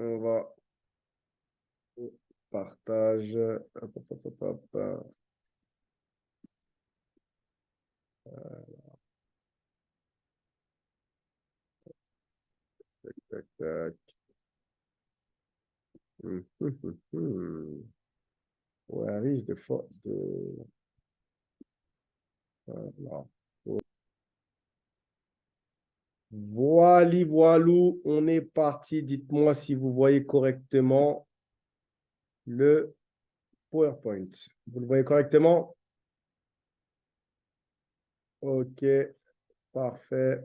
On va partage. Hop, hop, hop, hop, hop. Tac, tac, tac. Where is the voilà. Voilou, on est parti. Dites-moi si vous voyez correctement le PowerPoint. Vous le voyez correctement? OK, parfait.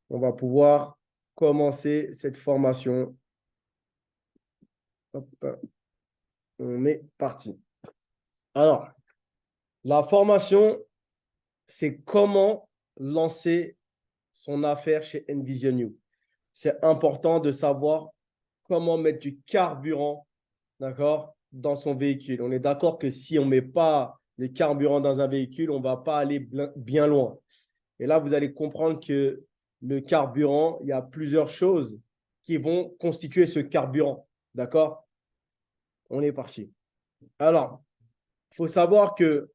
On va pouvoir commencer cette formation. Hop, on est parti. Alors, la formation, c'est comment lancer son affaire chez Envision You. C'est important de savoir comment mettre du carburant, d'accord, dans son véhicule. On est d'accord que si on ne met pas le carburant dans un véhicule, on ne va pas aller bien loin. Et là, vous allez comprendre que le carburant, il y a plusieurs choses qui vont constituer ce carburant. D'accord? On est parti. Alors, il faut savoir que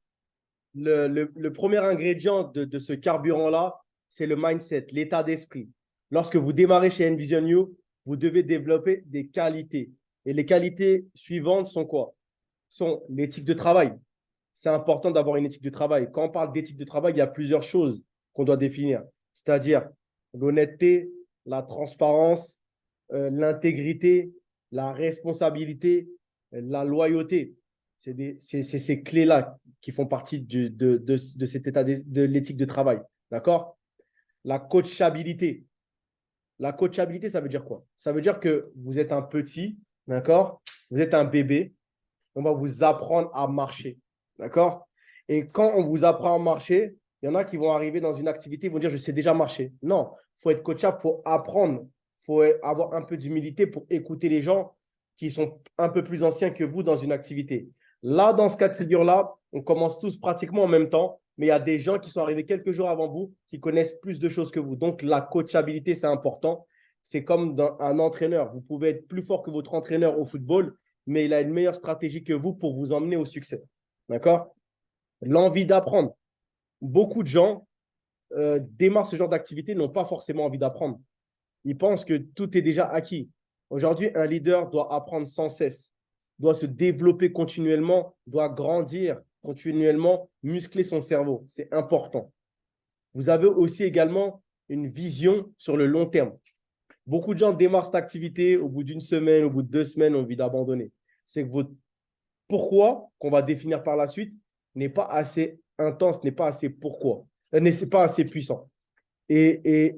le premier ingrédient de ce carburant-là, c'est le mindset, l'état d'esprit. Lorsque vous démarrez chez Envision You, vous devez développer des qualités. Et les qualités suivantes sont quoi? Sont l'éthique de travail. C'est important d'avoir une éthique de travail. Quand on parle d'éthique de travail, il y a plusieurs choses qu'on doit définir, c'est-à-dire l'honnêteté, la transparence, l'intégrité, la responsabilité, la loyauté. C'est ces clés-là qui font partie de cet état de l'éthique de travail. D'accord? La coachabilité. La coachabilité, ça veut dire quoi? Ça veut dire que vous êtes un petit, d'accord? Vous êtes un bébé. On va vous apprendre à marcher. D'accord? Et quand on vous apprend à marcher, il y en a qui vont arriver dans une activité, ils vont dire, je sais déjà marcher. Non, il faut être coachable, il faut apprendre. Il faut avoir un peu d'humilité pour écouter les gens qui sont un peu plus anciens que vous dans une activité. Là, dans ce cas de figure-là, on commence tous pratiquement en même temps, mais il y a des gens qui sont arrivés quelques jours avant vous qui connaissent plus de choses que vous. Donc, la coachabilité, c'est important. C'est comme un entraîneur. Vous pouvez être plus fort que votre entraîneur au football, mais il a une meilleure stratégie que vous pour vous emmener au succès. D'accord? L'envie d'apprendre. Beaucoup de gens démarrent ce genre d'activité, n'ont pas forcément envie d'apprendre. Ils pensent que tout est déjà acquis. Aujourd'hui, un leader doit apprendre sans cesse, doit se développer continuellement, doit grandir continuellement, muscler son cerveau. C'est important. Vous avez aussi également une vision sur le long terme. Beaucoup de gens démarrent cette activité, au bout d'une semaine, au bout de 2 semaines, ont envie d'abandonner. C'est que votre pourquoi, qu'on va définir par la suite, n'est pas assez intense, n'est pas assez pourquoi, n'est pas assez puissant. Et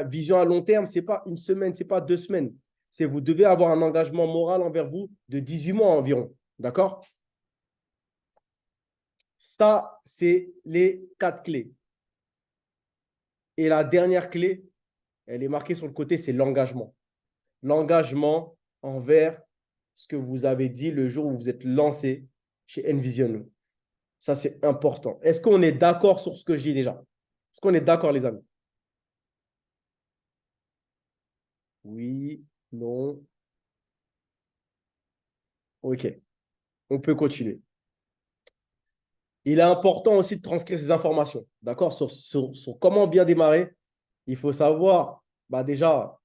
vision à long terme, ce n'est pas une semaine, ce n'est pas 2 semaines. C'est vous devez avoir un engagement moral envers vous de 18 mois environ. D'accord? Ça, c'est les 4 clés. Et la dernière clé, elle est marquée sur le côté, c'est l'engagement. L'engagement envers ce que vous avez dit le jour où vous êtes lancé chez Envision. Ça, c'est important. Est-ce qu'on est d'accord sur ce que je dis déjà? Est-ce qu'on est d'accord, les amis? Oui, non. OK. On peut continuer. Il est important aussi de transcrire ces informations, d'accord, sur comment bien démarrer. Il faut savoir, bah déjà,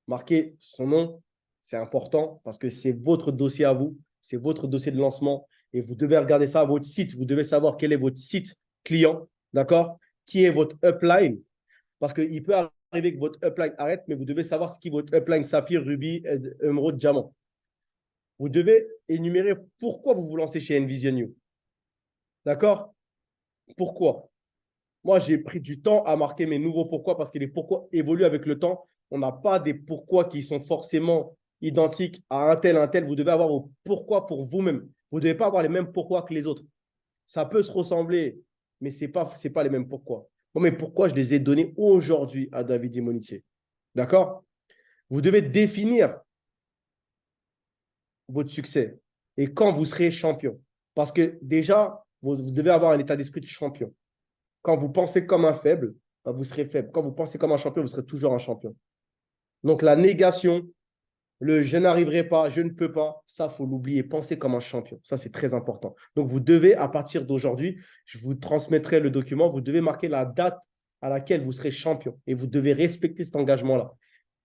marquer son nom, c'est important parce que c'est votre dossier à vous, c'est votre dossier de lancement et vous devez regarder ça à votre site. Vous devez savoir quel est votre site client, d'accord, qui est votre upline parce qu'il peut arriver que votre upline arrête, mais vous devez savoir ce qui est votre upline Saphir, Ruby, Emerald, Diamant. Vous devez énumérer pourquoi vous vous lancez chez Envision You. D'accord? Pourquoi? Moi, j'ai pris du temps à marquer mes nouveaux pourquoi parce que les pourquoi évoluent avec le temps. On n'a pas des pourquoi qui sont forcément identiques à un tel, un tel. Vous devez avoir vos pourquoi pour vous-même. Vous ne devez pas avoir les mêmes pourquoi que les autres. Ça peut se ressembler, mais ce n'est pas les mêmes pourquoi. Bon, mais pourquoi je les ai donnés aujourd'hui à David Dimonitier? D'accord? Vous devez définir votre succès et quand vous serez champion. Parce que déjà, vous devez avoir un état d'esprit de champion. Quand vous pensez comme un faible, vous serez faible. Quand vous pensez comme un champion, vous serez toujours un champion. Donc, la négation, Le je n'arriverai pas, je ne peux pas, ça, il faut l'oublier. Pensez comme un champion. Ça, c'est très important. Donc, vous devez, à partir d'aujourd'hui, je vous transmettrai le document, vous devez marquer la date à laquelle vous serez champion et vous devez respecter cet engagement-là.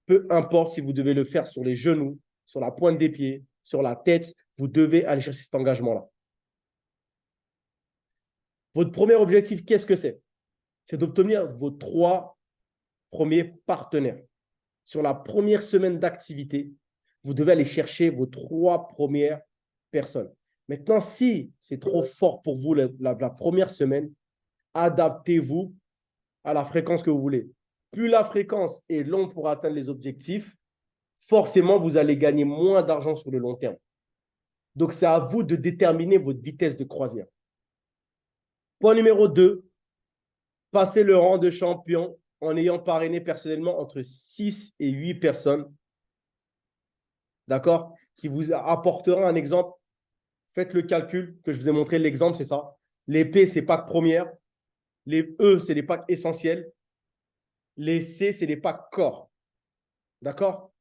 Peu importe si vous devez le faire sur les genoux, sur la pointe des pieds, sur la tête, vous devez aller chercher cet engagement-là. Votre premier objectif, qu'est-ce que c'est? C'est d'obtenir vos 3 premiers partenaires. Sur la première semaine d'activité, vous devez aller chercher vos 3 premières personnes. Maintenant, si c'est trop fort pour vous la première semaine, adaptez-vous à la fréquence que vous voulez. Plus la fréquence est longue pour atteindre les objectifs, forcément, vous allez gagner moins d'argent sur le long terme. Donc, c'est à vous de déterminer votre vitesse de croisière. Point numéro 2, passez le rang de champion en ayant parrainé personnellement entre 6 et 8 personnes, d'accord, qui vous apportera un exemple. Faites le calcul que je vous ai montré, l'exemple, c'est ça. Les P, c'est packs premières. Les E, c'est les packs essentiels. Les C, c'est les packs corps. D'accord?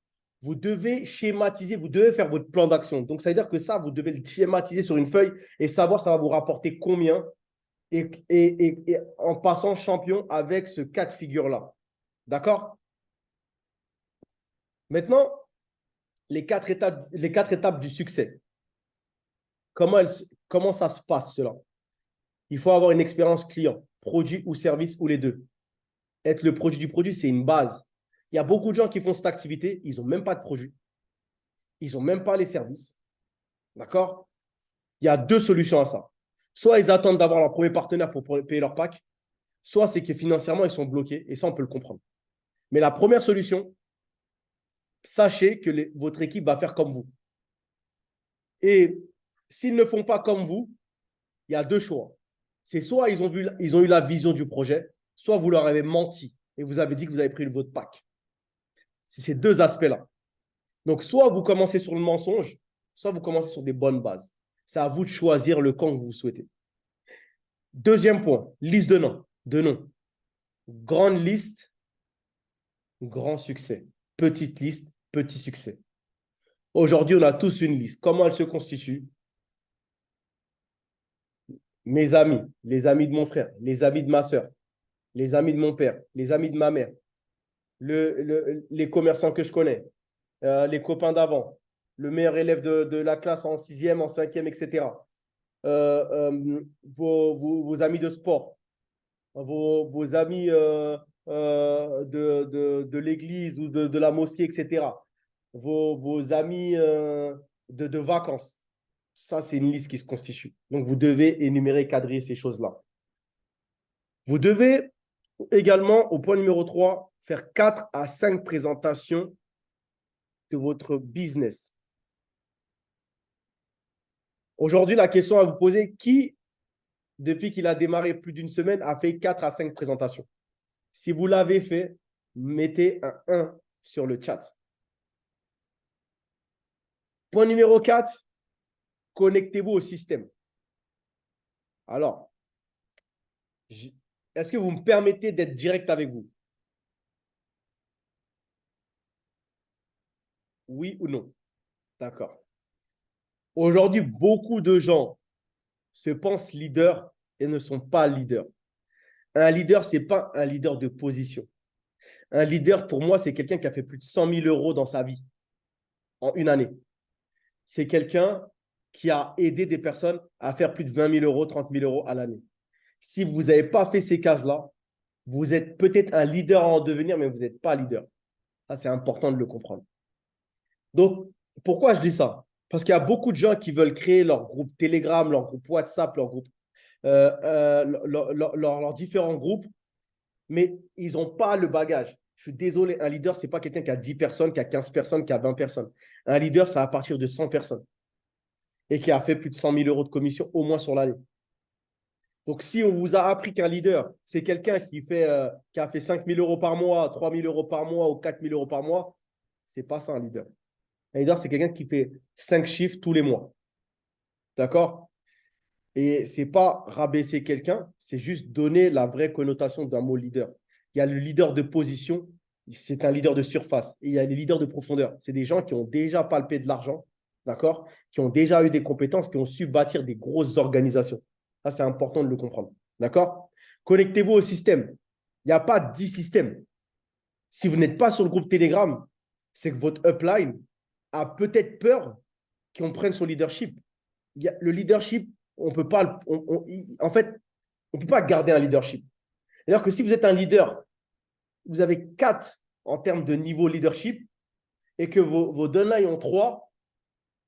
Vous devez schématiser, vous devez faire votre plan d'action. Donc, ça veut dire que ça, vous devez le schématiser sur une feuille et savoir ça va vous rapporter combien et en passant champion avec ce cas de figure-là. D'accord? Maintenant, les 4 étapes du succès. Comment ça se passe, cela? Il faut avoir une expérience client, produit ou service ou les deux. Être le produit du produit, c'est une base. Il y a beaucoup de gens qui font cette activité, ils n'ont même pas de produit. Ils n'ont même pas les services. D'accord? Il y a 2 solutions à ça. Soit ils attendent d'avoir leur premier partenaire pour payer leur pack, soit c'est que financièrement, ils sont bloqués. Et ça, on peut le comprendre. Mais la première solution, sachez que votre équipe va faire comme vous. Et s'ils ne font pas comme vous, il y a 2 choix. C'est soit ils ont eu la vision du projet, soit vous leur avez menti et vous avez dit que vous avez pris votre pack. C'est ces 2 aspects-là. Donc, soit vous commencez sur le mensonge, soit vous commencez sur des bonnes bases. C'est à vous de choisir le camp que vous souhaitez. Deuxième point, liste de noms. Grande liste, grand succès. Petite liste, petit succès. Aujourd'hui, on a tous une liste. Comment elle se constitue? Mes amis, les amis de mon frère, les amis de ma soeur, les amis de mon père, les amis de ma mère, les commerçants que je connais, les copains d'avant, le meilleur élève de la classe en 6e, en 5e, etc. Vos amis de sport, vos amis de l'église ou de la mosquée, etc. Vos amis de vacances. Ça, c'est une liste qui se constitue. Donc, vous devez énumérer, cadrer ces choses-là. Vous devez également, au point numéro 3, faire 4 à 5 présentations de votre business. Aujourd'hui, la question à vous poser, qui, depuis qu'il a démarré plus d'une semaine, a fait 4 à 5 présentations? Si vous l'avez fait, mettez un 1 sur le chat. Point numéro 4, connectez-vous au système. Alors, est-ce que vous me permettez d'être direct avec vous? Oui ou non? D'accord. Aujourd'hui, beaucoup de gens se pensent leaders et ne sont pas leaders. Un leader, ce n'est pas un leader de position. Un leader, pour moi, c'est quelqu'un qui a fait plus de 100 000 euros dans sa vie en une année. C'est quelqu'un qui a aidé des personnes à faire plus de 20 000 euros, 30 000 euros à l'année. Si vous n'avez pas fait ces cases-là, vous êtes peut-être un leader à en devenir, mais vous n'êtes pas leader. Ça, c'est important de le comprendre. Donc, pourquoi je dis ça? Parce qu'il y a beaucoup de gens qui veulent créer leur groupe Telegram, leur groupe WhatsApp, leur groupe, leurs différents groupes, mais ils n'ont pas le bagage. Je suis désolé, un leader, ce n'est pas quelqu'un qui a 10 personnes, qui a 15 personnes, qui a 20 personnes. Un leader, c'est à partir de 100 personnes et qui a fait plus de 100 000 euros de commission au moins sur l'année. Donc, si on vous a appris qu'un leader, c'est quelqu'un qui a fait 5 000 euros par mois, 3 000 euros par mois ou 4 000 euros par mois, ce n'est pas ça un leader. Un leader, c'est quelqu'un qui fait 5 chiffres tous les mois. D'accord? Et ce n'est pas rabaisser quelqu'un, c'est juste donner la vraie connotation d'un mot leader. Il y a le leader de position c'est un leader de surface. Et il y a les leaders de profondeur. C'est des gens qui ont déjà palpé de l'argent, d'accord? Qui ont déjà eu des compétences, qui ont su bâtir des grosses organisations. Ça, c'est important de le comprendre. D'accord? Connectez-vous au système. Il n'y a pas 10 systèmes. Si vous n'êtes pas sur le groupe Telegram, c'est que votre upline a peut-être peur qu'on prenne son leadership. Le leadership, on peut pas, en fait, on ne peut pas garder un leadership. C'est-à-dire que si vous êtes un leader, vous avez 4 en termes de niveau leadership et que vos downlines ont 3,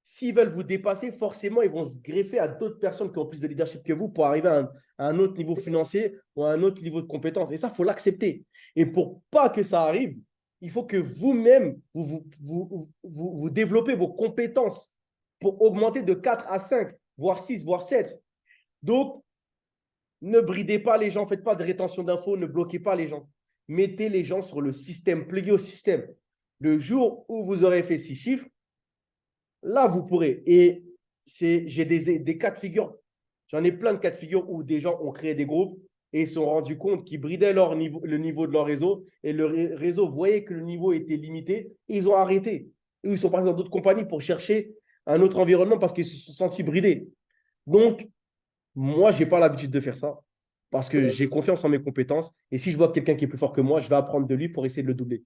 s'ils veulent vous dépasser, forcément, ils vont se greffer à d'autres personnes qui ont plus de leadership que vous pour arriver à un autre niveau financier ou à un autre niveau de compétence. Et ça, il faut l'accepter. Et pour pas que ça arrive, il faut que vous-même, vous développez vos compétences pour augmenter de 4 à 5, voire 6, voire 7. Donc, ne bridez pas les gens, faites pas de rétention d'infos, ne bloquez pas les gens. Mettez les gens sur le système, pluguez au système. Le jour où vous aurez fait 6 chiffres, là, vous pourrez. Et j'ai des cas de figure. J'en ai plein de cas de figure où des gens ont créé des groupes et se sont rendus compte qu'ils bridaient le niveau de leur réseau et le réseau voyait que le niveau était limité et ils ont arrêté. Et ils sont partis dans d'autres compagnies pour chercher un autre environnement parce qu'ils se sont sentis bridés. Donc, moi, je n'ai pas l'habitude de faire ça parce que j'ai confiance en mes compétences. Et si je vois quelqu'un qui est plus fort que moi, je vais apprendre de lui pour essayer de le doubler.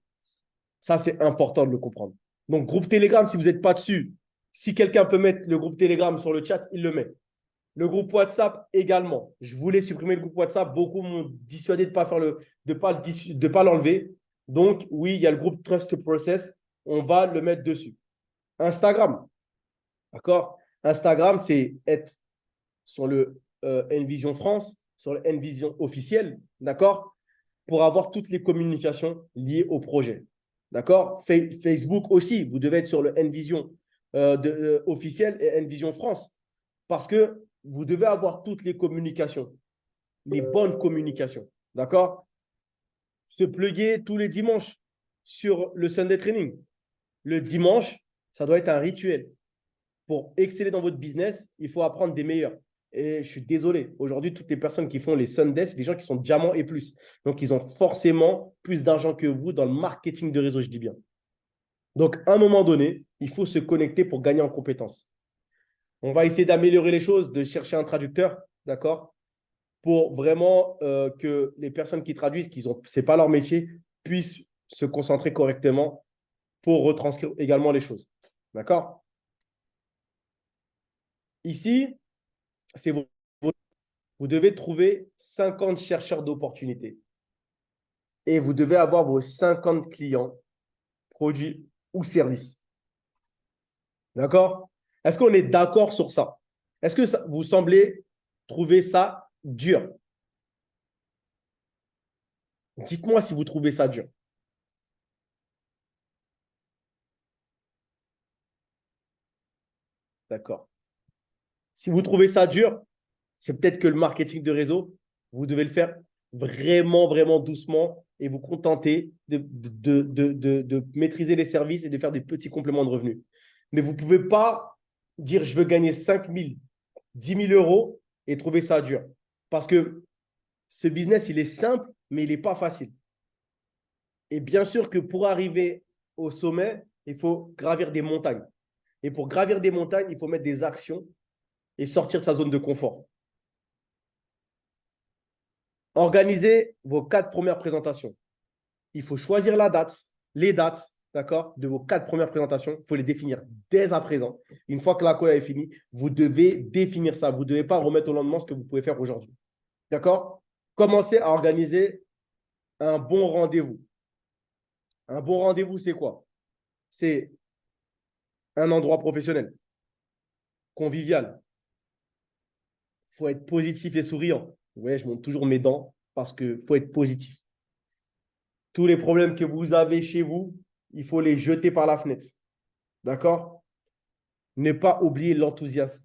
Ça, c'est important de le comprendre. Donc, groupe Telegram, si vous n'êtes pas dessus, si quelqu'un peut mettre le groupe Telegram sur le chat, il le met. Le groupe WhatsApp également. Je voulais supprimer le groupe WhatsApp. Beaucoup m'ont dissuadé de ne pas l'enlever. Donc, oui, il y a le groupe Trust Process. On va le mettre dessus. Instagram. D'accord? Instagram, c'est être sur le Envision France, sur le Envision officiel. D'accord? Pour avoir toutes les communications liées au projet. D'accord? Facebook aussi, vous devez être sur le Envision officiel et Envision France parce que vous devez avoir toutes les communications, les bonnes communications. D'accord? Se plugger tous les dimanches sur le Sunday Training. Le dimanche, ça doit être un rituel. Pour exceller dans votre business, il faut apprendre des meilleurs. Et je suis désolé, aujourd'hui, toutes les personnes qui font les Sundays, c'est des gens qui sont diamants et plus. Donc, ils ont forcément plus d'argent que vous dans le marketing de réseau, je dis bien. Donc, à un moment donné, il faut se connecter pour gagner en compétences. On va essayer d'améliorer les choses, de chercher un traducteur, d'accord, pour vraiment que les personnes qui traduisent, ce n'est pas leur métier, puissent se concentrer correctement pour retranscrire également les choses. D'accord? Ici, c'est vous devez trouver 50 chercheurs d'opportunités et vous devez avoir vos 50 clients, produits ou services. D'accord? Est-ce qu'on est d'accord sur ça? Est-ce que vous semblez trouver ça dur? Dites-moi si vous trouvez ça dur. D'accord. Si vous trouvez ça dur, c'est peut-être que le marketing de réseau, vous devez le faire vraiment, vraiment doucement et vous contenter de maîtriser les services et de faire des petits compléments de revenus. Mais vous ne pouvez pas dire je veux gagner 5 000, 10 000 euros et trouver ça dur. Parce que ce business, il est simple, mais il n'est pas facile. Et bien sûr que pour arriver au sommet, il faut gravir des montagnes. Et pour gravir des montagnes, il faut mettre des actions et sortir de sa zone de confort. Organisez vos 4 premières présentations. Il faut choisir la date, les dates, d'accord, de vos 4 premières présentations. Il faut les définir dès à présent. Une fois que la call est finie, vous devez définir ça. Vous ne devez pas remettre au lendemain ce que vous pouvez faire aujourd'hui. D'accord? Commencez à organiser un bon rendez-vous. Un bon rendez-vous, c'est quoi? C'est un endroit professionnel, convivial. Il faut être positif et souriant. Ouais, je monte toujours mes dents parce qu'il faut être positif. Tous les problèmes que vous avez chez vous, il faut les jeter par la fenêtre. D'accord? Ne pas oublier l'enthousiasme.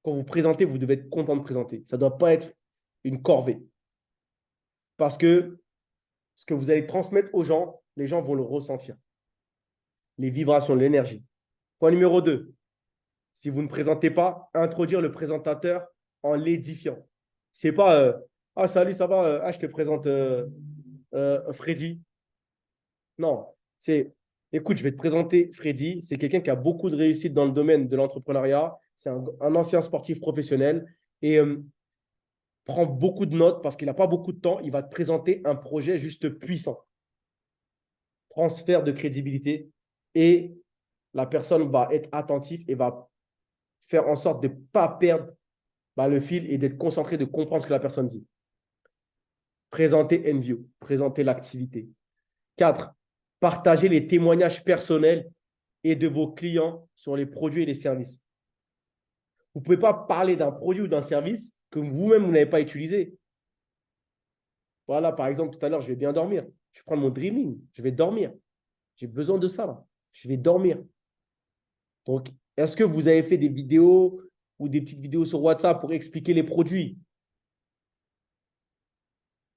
Quand vous présentez, vous devez être content de présenter. Ça ne doit pas être une corvée. Parce que ce que vous allez transmettre aux gens, les gens vont le ressentir. Les vibrations, l'énergie. Point numéro 2. Si vous ne présentez pas, introduire le présentateur en l'édifiant. C'est pas ah salut, ça va, je te présente Freddy. Non, c'est, écoute, je vais te présenter Freddy. C'est quelqu'un qui a beaucoup de réussite dans le domaine de l'entrepreneuriat. C'est un ancien sportif professionnel et prend beaucoup de notes parce qu'il n'a pas beaucoup de temps. Il va te présenter un projet juste puissant. Transfert de crédibilité et la personne va être attentive et va faire en sorte de ne pas perdre le fil et d'être concentré, de comprendre ce que la personne dit. Présenter NView, présenter l'activité. 4. Partager les témoignages personnels et de vos clients sur les produits et les services. Vous ne pouvez pas parler d'un produit ou d'un service que vous-même, vous n'avez pas utilisé. Voilà, par exemple, tout à l'heure, je vais bien dormir. Je vais prendre mon Dreaming, je vais dormir. J'ai besoin de ça, là. Je vais dormir. Donc, est-ce que vous avez fait des vidéos ou des petites vidéos sur WhatsApp pour expliquer les produits?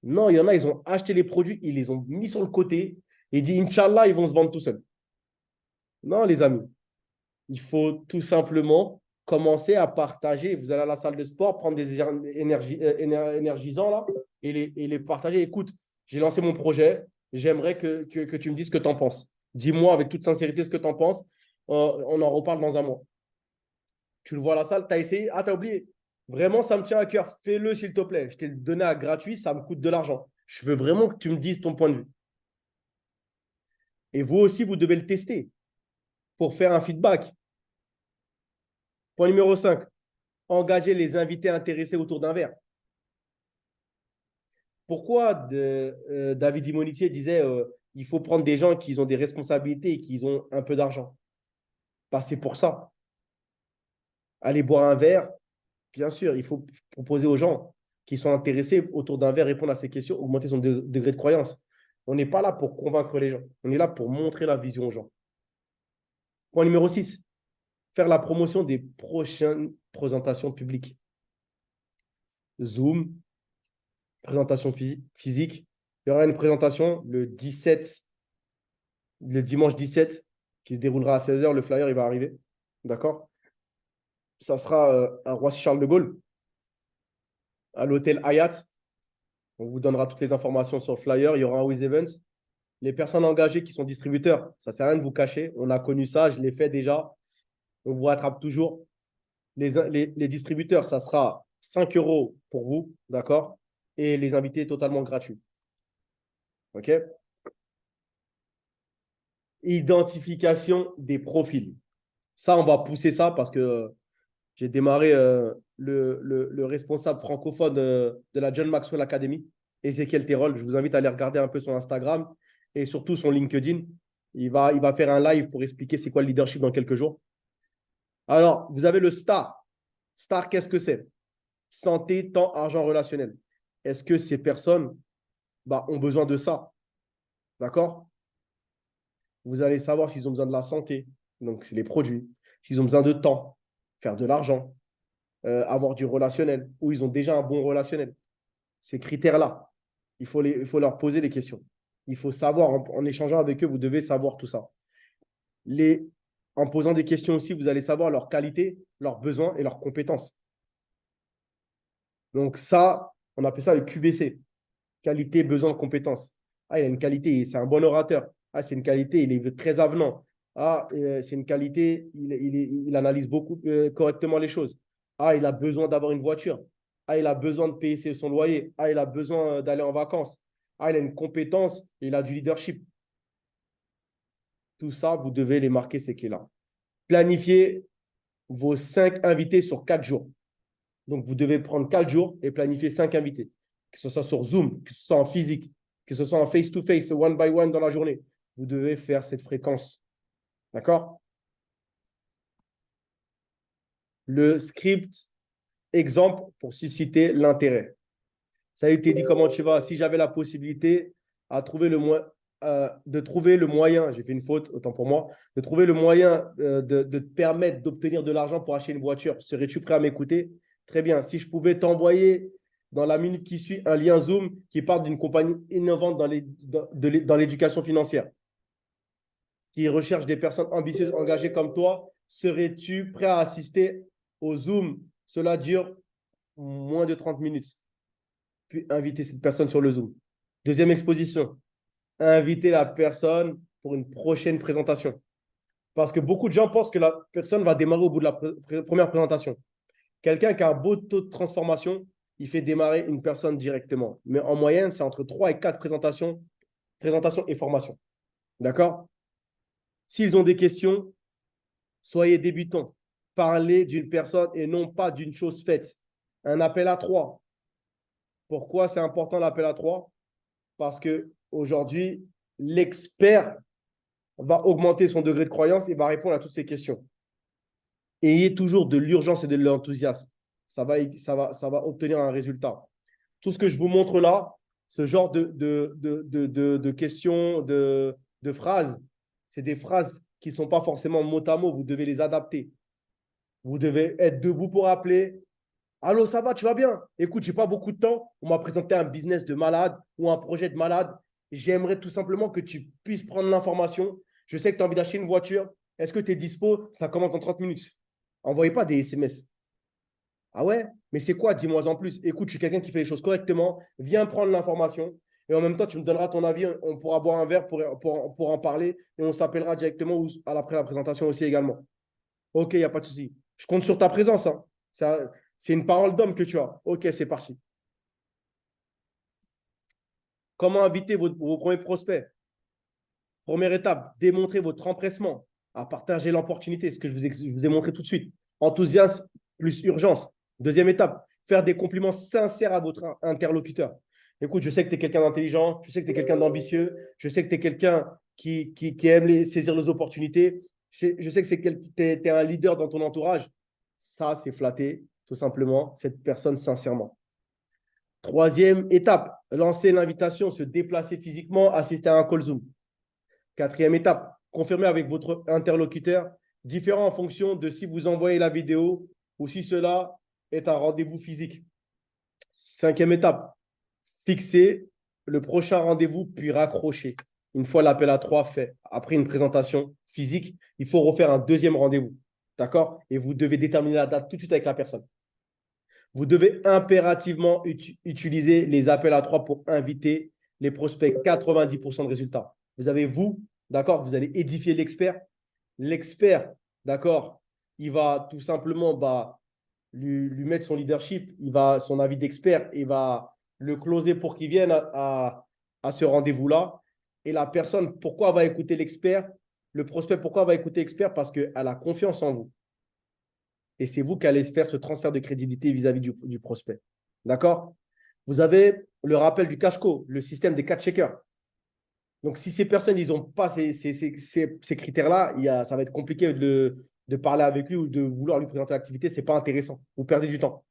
Non, il y en a, ils ont acheté les produits, ils les ont mis sur le côté et dit, Inch'Allah, ils vont se vendre tout seuls. Non, les amis, il faut tout simplement commencer à partager. Vous allez à la salle de sport, prendre des énergisants là et les partager. Écoute, j'ai lancé mon projet, j'aimerais que tu me dises ce que tu en penses. Dis-moi avec toute sincérité ce que tu en penses. On en reparle dans un mois. Tu le vois à la salle, tu as essayé, ah, tu as oublié. Vraiment, ça me tient à cœur. Fais-le, s'il te plaît. Je t'ai donné à gratuit, ça me coûte de l'argent. Je veux vraiment que tu me dises ton point de vue. Et vous aussi, vous devez le tester pour faire un feedback. Point numéro 5, engager les invités intéressés autour d'un verre. Pourquoi David Immonitier disait il faut prendre des gens qui ont des responsabilités et qui ont un peu d'argent? C'est pour ça. Aller boire un verre, bien sûr, il faut proposer aux gens qui sont intéressés autour d'un verre, répondre à ces questions, augmenter son degré de croyance. On n'est pas là pour convaincre les gens. On est là pour montrer la vision aux gens. Point numéro 6, faire la promotion des prochaines présentations publiques. Zoom, présentation physique. Il y aura une présentation le dimanche 17, qui se déroulera à 16h. Le flyer, il va arriver. D'accord? Ça sera à Roissy-Charles de Gaulle, à l'hôtel Hayat. On vous donnera toutes les informations sur le flyer. Il y aura un With Events. Les personnes engagées qui sont distributeurs, ça ne sert à rien de vous cacher. On a connu ça, je l'ai fait déjà. On vous rattrape toujours. Les distributeurs, ça sera 5 euros pour vous, d'accord? Et les invités totalement gratuits. OK? Identification des profils. Ça, on va pousser ça parce que j'ai démarré le responsable francophone de la John Maxwell Academy, Ezekiel Terrol. Je vous invite à aller regarder un peu son Instagram et surtout son LinkedIn. Il va faire un live pour expliquer c'est quoi le leadership dans quelques jours. Alors, vous avez le STAR. STAR, qu'est-ce que c'est? Santé, temps, argent relationnel. Est-ce que ces personnes ont besoin de ça? D'accord? Vous allez savoir s'ils ont besoin de la santé, donc c'est les produits, s'ils ont besoin de temps, faire de l'argent, avoir du relationnel, ou ils ont déjà un bon relationnel. Ces critères-là, il faut leur poser des questions. Il faut savoir, en échangeant avec eux, vous devez savoir tout ça. En posant des questions aussi, vous allez savoir leurs qualités, leurs besoins et leurs compétences. Donc ça, on appelle ça le QBC. Qualité, besoin, compétences. Ah, il a une qualité, c'est un bon orateur. Ah, c'est une qualité, il est très avenant. Ah, c'est une qualité, il analyse beaucoup correctement les choses. Ah, il a besoin d'avoir une voiture. Ah, il a besoin de payer son loyer. Ah, il a besoin d'aller en vacances. Ah, il a une compétence, il a du leadership. Tout ça, vous devez les marquer, ces clés-là. Planifiez vos 5 invités sur 4 jours. Donc, vous devez prendre 4 jours et planifier 5 invités. Que ce soit sur Zoom, que ce soit en physique, que ce soit en face-to-face, one by one dans la journée. Vous devez faire cette fréquence. D'accord? Le script exemple pour susciter l'intérêt. Salut Teddy, comment tu vas? Si j'avais la possibilité de trouver le moyen, j'ai fait une faute, autant pour moi, de trouver le moyen de te permettre d'obtenir de l'argent pour acheter une voiture, serais-tu prêt à m'écouter? Très bien. Si je pouvais t'envoyer dans la minute qui suit un lien Zoom qui parle d'une compagnie innovante dans l'éducation financière, qui recherche des personnes ambitieuses, engagées comme toi, serais-tu prêt à assister au Zoom? Cela dure moins de 30 minutes. Puis inviter cette personne sur le Zoom. Deuxième exposition. inviter la personne pour une prochaine présentation. Parce que beaucoup de gens pensent que la personne va démarrer au bout de la première présentation. Quelqu'un qui a un beau taux de transformation, il fait démarrer une personne directement. Mais en moyenne, c'est entre 3 et 4 présentations et formations. D'accord? S'ils ont des questions, soyez débutants. Parlez d'une personne et non pas d'une chose faite. Un appel à trois. Pourquoi c'est important l'appel à trois? Parce qu'aujourd'hui, l'expert va augmenter son degré de croyance et va répondre à toutes ces questions. Ayez toujours de l'urgence et de l'enthousiasme. Ça va obtenir un résultat. Tout ce que je vous montre là, ce genre de questions, de phrases, c'est des phrases qui ne sont pas forcément mot à mot. Vous devez les adapter. Vous devez être debout pour appeler. Allô, ça va, tu vas bien? Écoute, je n'ai pas beaucoup de temps. On m'a présenté un business de malade ou un projet de malade. J'aimerais tout simplement que tu puisses prendre l'information. Je sais que tu as envie d'acheter une voiture. Est-ce que tu es dispo? Ça commence dans 30 minutes. Envoyez pas des SMS. Ah ouais? Mais c'est quoi? Dis-moi en plus. Écoute, je suis quelqu'un qui fait les choses correctement. Viens prendre l'information. Et en même temps, tu me donneras ton avis. On pourra boire un verre pour en parler. Et on s'appellera directement ou après la présentation aussi également. Ok, il n'y a pas de souci. Je compte sur ta présence, hein. C'est une parole d'homme que tu as. Ok, c'est parti. Comment inviter vos premiers prospects? Première étape, démontrer votre empressement à partager l'opportunité, ce que je vous ai montré tout de suite. Enthousiasme plus urgence. Deuxième étape, faire des compliments sincères à votre interlocuteur. Écoute, je sais que tu es quelqu'un d'intelligent, je sais que tu es quelqu'un d'ambitieux, je sais que tu es quelqu'un qui aime saisir les opportunités, je sais que tu es un leader dans ton entourage. Ça, c'est flatter, tout simplement, cette personne sincèrement. Troisième étape, lancer l'invitation, se déplacer physiquement, assister à un call Zoom. Quatrième étape, confirmer avec votre interlocuteur, différent en fonction de si vous envoyez la vidéo ou si cela est un rendez-vous physique. Cinquième étape, fixer le prochain rendez-vous puis raccrocher. Une fois l'appel à trois fait, après une présentation physique, il faut refaire un deuxième rendez-vous. D'accord? Et vous devez déterminer la date tout de suite avec la personne. Vous devez impérativement utiliser les appels à trois pour inviter les prospects. 90% de résultats. Vous avez vous, d'accord, vous allez édifier l'expert. L'expert, d'accord, il va tout simplement lui mettre son leadership, son avis d'expert, il va le closer pour qu'il vienne à ce rendez-vous-là. Et la personne, pourquoi va écouter l'expert? Le prospect, pourquoi va écouter l'expert? Parce qu'elle a confiance en vous. Et c'est vous qui allez faire ce transfert de crédibilité vis-à-vis du prospect. D'accord? Vous avez le rappel du cash-co, le système des 4 checkers. Donc, si ces personnes, ils n'ont pas ces critères-là, ça va être compliqué de parler avec lui ou de vouloir lui présenter l'activité. Ce n'est pas intéressant. Vous perdez du temps.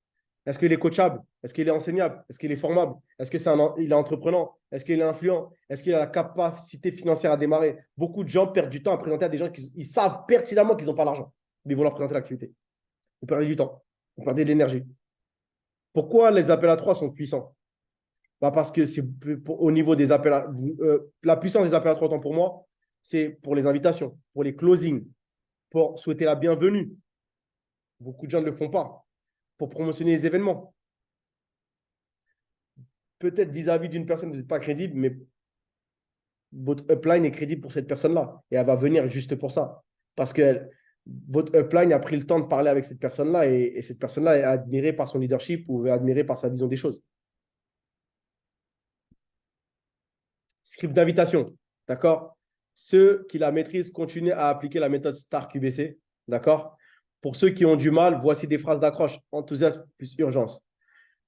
Est-ce qu'il est coachable? Est-ce qu'il est enseignable? Est-ce qu'il est formable? Est-ce qu'il est entreprenant? Est-ce qu'il est influent? Est-ce qu'il a la capacité financière à démarrer? Beaucoup de gens perdent du temps à présenter à des gens qui savent pertinemment qu'ils n'ont pas l'argent, mais ils vont leur présenter l'activité. Vous perdez du temps, vous perdez de l'énergie. Pourquoi les appels à 3 sont puissants? Parce que c'est au niveau des appels à la puissance des appels à 3 temps pour moi, c'est pour les invitations, pour les closings, pour souhaiter la bienvenue. Beaucoup de gens ne le font pas. Pour promotionner les événements. Peut-être vis-à-vis d'une personne, vous n'êtes pas crédible, mais votre upline est crédible pour cette personne-là. Et elle va venir juste pour ça. Parce que votre upline a pris le temps de parler avec cette personne-là et cette personne-là est admirée par son leadership ou est admirée par sa vision des choses. Script d'invitation, d'accord? Ceux qui la maîtrisent continuent à appliquer la méthode STAR QBC, d'accord? Pour ceux qui ont du mal, voici des phrases d'accroche, enthousiasme plus urgence.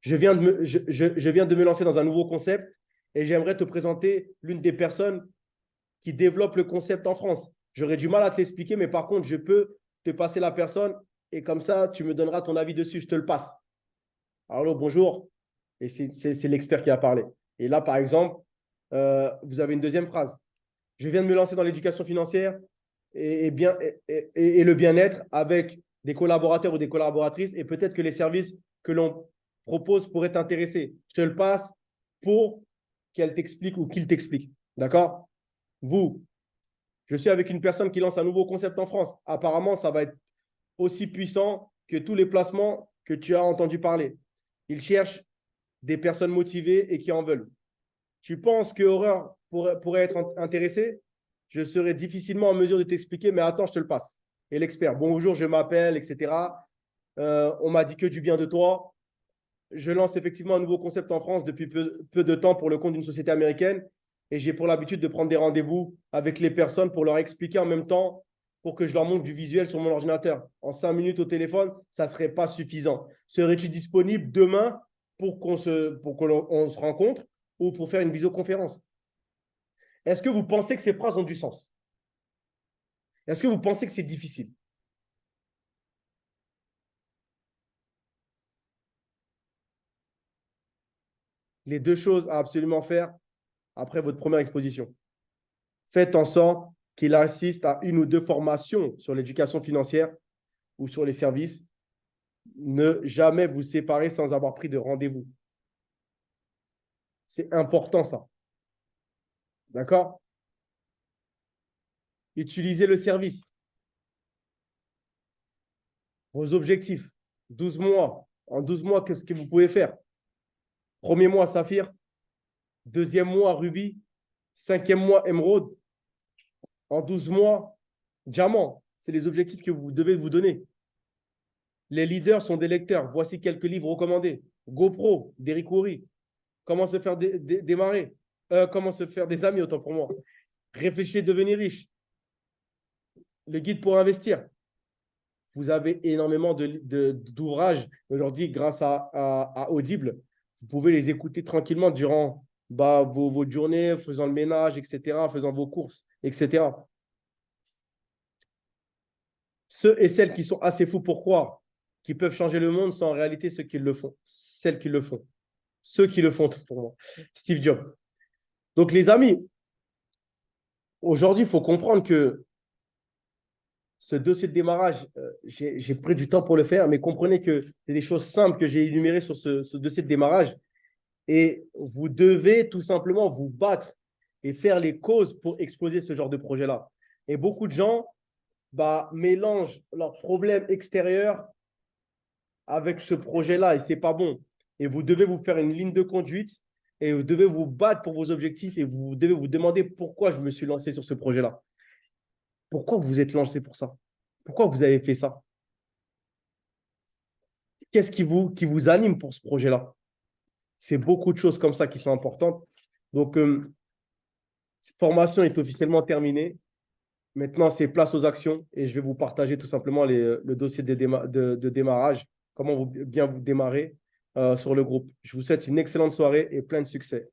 Je viens de me lancer dans un nouveau concept et j'aimerais te présenter l'une des personnes qui développe le concept en France. J'aurais du mal à te l'expliquer, mais par contre, je peux te passer la personne et comme ça, tu me donneras ton avis dessus, je te le passe. Allô, bonjour. Et c'est l'expert qui a parlé. Et là, par exemple, vous avez une deuxième phrase. Je viens de me lancer dans l'éducation financière et le bien-être avec des collaborateurs ou des collaboratrices et peut-être que les services que l'on propose pourraient t'intéresser. Je te le passe pour qu'elle t'explique ou qu'il t'explique. D'accord? Vous, je suis avec une personne qui lance un nouveau concept en France. Apparemment, ça va être aussi puissant que tous les placements que tu as entendu parler. Il cherche des personnes motivées et qui en veulent. Tu penses que Horreur pourrait être intéressé, je serais difficilement en mesure de t'expliquer, mais attends, je te le passe. Et l'expert, bonjour, je m'appelle, etc. On m'a dit que du bien de toi. Je lance effectivement un nouveau concept en France depuis peu de temps pour le compte d'une société américaine. Et j'ai pour l'habitude de prendre des rendez-vous avec les personnes pour leur expliquer en même temps, pour que je leur montre du visuel sur mon ordinateur. En 5 minutes au téléphone, ça ne serait pas suffisant. Serais-tu disponible demain pour qu'on se rencontre ou pour faire une visioconférence? Est-ce que vous pensez que ces phrases ont du sens? Est-ce que vous pensez que c'est difficile? Les deux choses à absolument faire après votre première exposition. Faites en sorte qu'il assiste à une ou deux formations sur l'éducation financière ou sur les services. Ne jamais vous séparer sans avoir pris de rendez-vous. C'est important ça. D'accord? Utilisez le service. Vos objectifs. 12 mois. En 12 mois, qu'est-ce que vous pouvez faire? Premier mois, Saphir. Deuxième mois, Rubis. Cinquième mois, Émeraude. En 12 mois, Diamant. C'est les objectifs que vous devez vous donner. Les leaders sont des lecteurs. Voici quelques livres recommandés. GoPro, d'Eric Worre. Comment se faire démarrer. Comment se faire des amis, autant pour moi. Réfléchissez, devenir riche. Le guide pour investir. Vous avez énormément d'ouvrages. Aujourd'hui, grâce à Audible, vous pouvez les écouter tranquillement durant votre journée, faisant le ménage, etc., faisant vos courses, etc. Ceux et celles qui sont assez fous pour croire qu'ils peuvent changer le monde sont en réalité ceux qui le font. Celles qui le font. Ceux qui le font, pour moi. Steve Jobs. Donc, les amis, aujourd'hui, il faut comprendre que ce dossier de démarrage, j'ai pris du temps pour le faire, mais comprenez que c'est des choses simples que j'ai énumérées sur ce dossier de démarrage. Et vous devez tout simplement vous battre et faire les causes pour exposer ce genre de projet-là. Et beaucoup de gens mélangent leurs problèmes extérieurs avec ce projet-là et ce n'est pas bon. Et vous devez vous faire une ligne de conduite et vous devez vous battre pour vos objectifs et vous devez vous demander pourquoi je me suis lancé sur ce projet-là. Pourquoi vous êtes lancé pour ça? Pourquoi vous avez fait ça? Qu'est-ce qui vous anime pour ce projet-là? C'est beaucoup de choses comme ça qui sont importantes. Donc, cette formation est officiellement terminée. Maintenant, c'est place aux actions et je vais vous partager tout simplement le dossier de démarrage, comment bien vous démarrer sur le groupe. Je vous souhaite une excellente soirée et plein de succès.